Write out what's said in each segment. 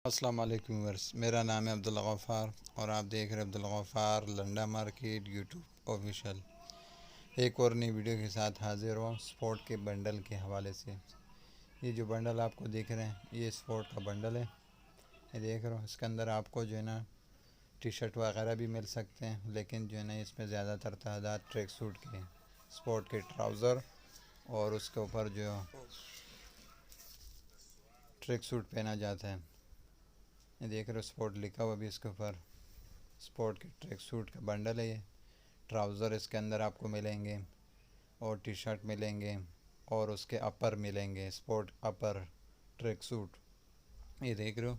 अस्सलाम वालेकुम व्यूअर्स, मेरा नाम है अब्दुल गफ़ार और आप देख रहे हैं Abdul Gaffar Landa market YouTube official. एक और नई वीडियो के साथ हाजिर हुआ स्पोर्ट के बंडल के हवाले से। ये जो बंडल आपको दिख रहे हैं ये स्पोर्ट का बंडल है। ये देख रहे हो, इसके अंदर आपको जो है ना टी शर्ट वगैरह भी मिल सकते हैं, लेकिन जो है ना इसमें ज़्यादातर तादाद ट्रैक सूट के, स्पोर्ट के ट्राउज़र और उसके ऊपर जो ट्रैक सूट पहना जाता है। ये देख रहे हो, स्पोर्ट लिखा हुआ भी इसके ऊपर। स्पोर्ट के ट्रैक सूट का बंडल है ये। ट्राउज़र इसके अंदर आपको मिलेंगे और टी शर्ट मिलेंगे और उसके अपर मिलेंगे, स्पोर्ट अपर ट्रैक सूट। ये देख रहे हो,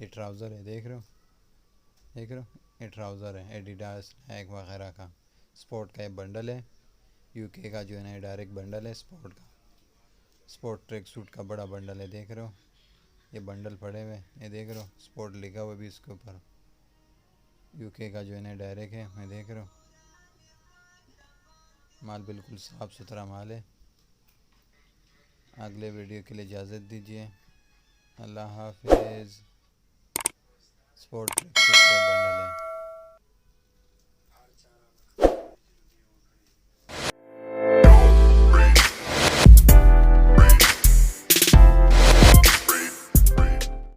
ये ट्राउज़र है, देख रहे हो, ये ट्राउज़र है एडिडास नाइक वगैरह का। स्पोर्ट का ये बंडल है, यूके का जो है ना डायरेक्ट बंडल है स्पोर्ट का। स्पोर्ट ट्रैक सूट का बड़ा बंडल है, देख रहे हो, ये बंडल पड़े हुए, ये देख रहे हो, स्पोर्ट लिखा हुआ भी इसके ऊपर। यूके का जो है ना डायरेक्ट है, मैं देख रहा हूँ, माल बिल्कुल साफ़ सुथरा माल है। अगले वीडियो के लिए इजाज़त दीजिए। अल्लाह हाफिज़। स्पोर्ट ट्रैक सूट का बंडल है।